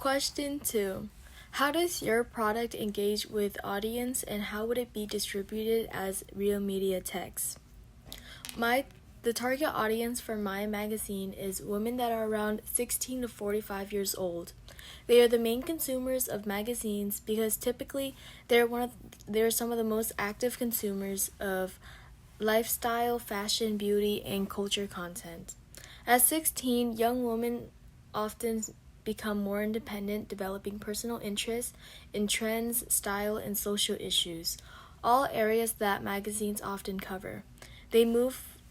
Question 2. How does your product engage with audience and how would it be distributed as real media text? The target audience for my magazine is women that are around 16 to 45 years old. They are the main consumers of magazines because typically they're some of the most active consumers of lifestyle, fashion, beauty, and culture content. At 16, young women often become more independent, developing personal interests in trends, style, and social issues, all areas that magazines often cover.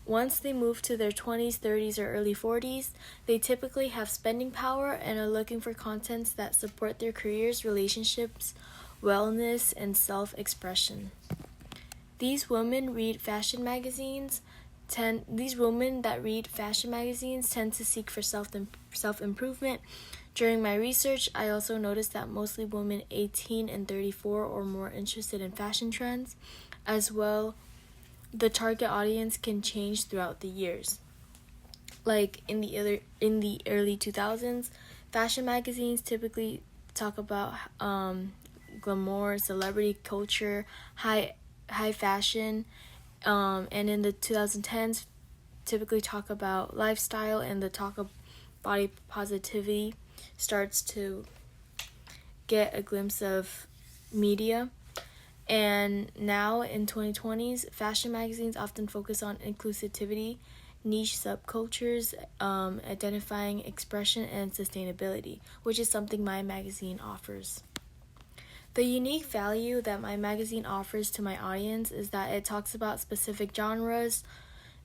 Once they move to their 20s, 30s, or early 40s, they typically have spending power and are looking for contents that support their careers, relationships, wellness, and self-expression. These women that read fashion magazines tend to seek for self-improvement. During my research, I also noticed that mostly women 18 and 34 or more interested in fashion trends. As well, the target audience can change throughout the years. Like in the early 2000s, fashion magazines typically talk about glamour, celebrity culture, high fashion, and in the 2010s, typically talk about lifestyle, and the talk of body positivity starts to get a glimpse of media. And now in 2020s, fashion magazines often focus on inclusivity, niche subcultures, identifying expression, and sustainability, which is something my magazine offers. The unique value that my magazine offers to my audience is that it talks about specific genres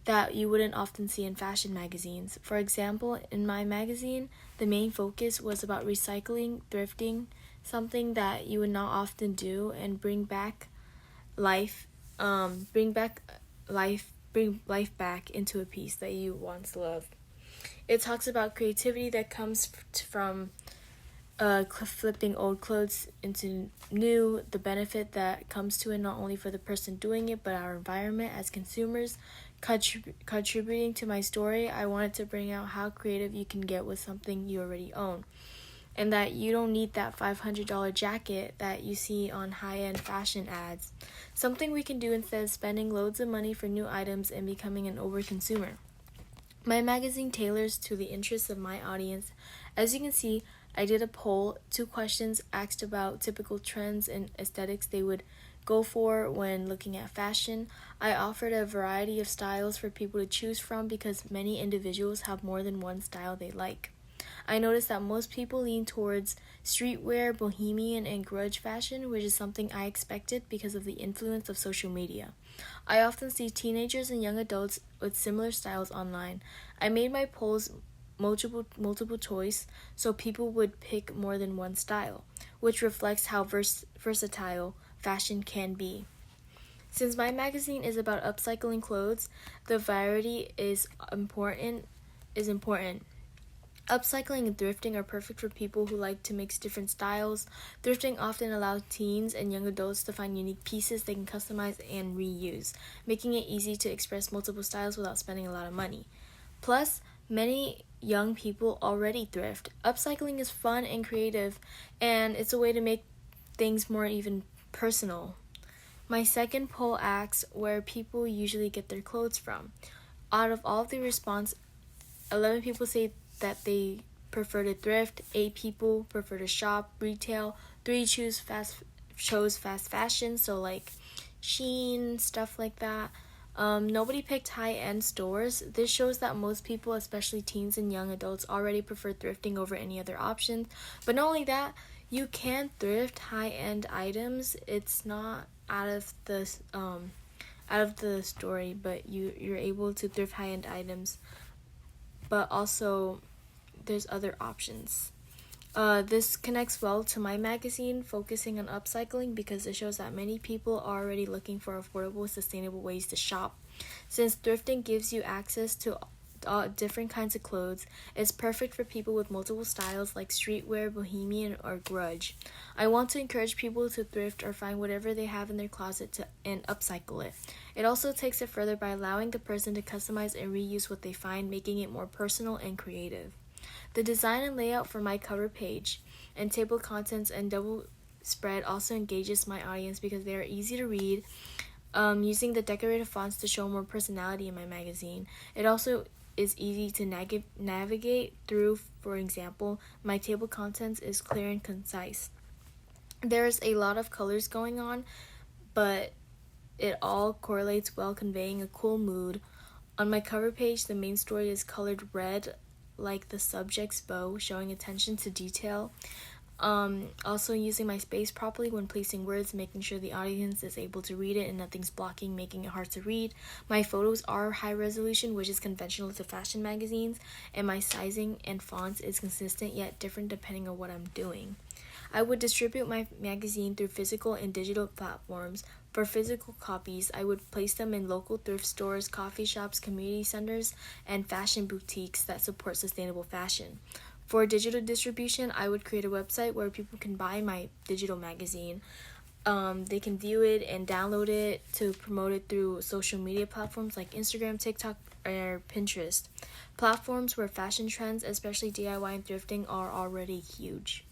that you wouldn't often see in fashion magazines. For example, in my magazine, the main focus was about recycling, thrifting, something that you would not often do, and bring life back into a piece that you once loved. It talks about creativity that comes from flipping old clothes into new, the benefit that comes to it not only for the person doing it, but our environment as consumers. Contributing to my story, I wanted to bring out how creative you can get with something you already own, and that you don't need that $500 jacket that you see on high-end fashion ads. Something we can do instead of spending loads of money for new items and becoming an overconsumer. My magazine tailors to the interests of my audience. As you can see, I did a poll, 2 questions asked about typical trends and aesthetics they would go for when looking at fashion. I offered a variety of styles for people to choose from because many individuals have more than one style they like. I noticed that most people lean towards streetwear, bohemian, and grunge fashion, which is something I expected because of the influence of social media. I often see teenagers and young adults with similar styles online. I made my polls multiple choice so people would pick more than one style, which reflects how versatile fashion can be. Since my magazine is about upcycling clothes, the variety is important. Upcycling and thrifting are perfect for people who like to mix different styles. Thrifting often allows teens and young adults to find unique pieces they can customize and reuse, making it easy to express multiple styles without spending a lot of money. Plus, many young people already thrift. Upcycling is fun and creative, and it's a way to make things more even personal. My second poll asks where people usually get their clothes from. Out of all of the response, 11 people say that they prefer to thrift, 8 people prefer to shop retail, 3 chose fast fashion, so like Shein, stuff like that. Nobody picked high-end stores. This shows that most people, especially teens and young adults, already prefer thrifting over any other options. But not only that, you can thrift high-end items. It's not out of the story, but you're able to thrift high-end items. But also, there's other options. This connects well to my magazine, focusing on upcycling, because it shows that many people are already looking for affordable, sustainable ways to shop. Since thrifting gives you access to different kinds of clothes, it's perfect for people with multiple styles like streetwear, bohemian, or grunge. I want to encourage people to thrift or find whatever they have in their closet and upcycle it. It also takes it further by allowing the person to customize and reuse what they find, making it more personal and creative. The design and layout for my cover page and table contents and double spread also engages my audience because they are easy to read, using the decorative fonts to show more personality in my magazine. It also is easy to navigate through. For example, my table contents is clear and concise. There's a lot of colors going on, but it all correlates well, conveying a cool mood. On my cover page, the main story is colored red, like the subject's bow, showing attention to detail. Also using my space properly when placing words, making sure the audience is able to read it and nothing's blocking, making it hard to read. My photos are high resolution, which is conventional to fashion magazines, and my sizing and fonts is consistent yet different depending on what I'm doing. I would distribute my magazine through physical and digital platforms. For physical copies, I would place them in local thrift stores, coffee shops, community centers, and fashion boutiques that support sustainable fashion. For digital distribution, I would create a website where people can buy my digital magazine. They can view it and download it to promote it through social media platforms like Instagram, TikTok, or Pinterest. Platforms where fashion trends, especially DIY and thrifting, are already huge.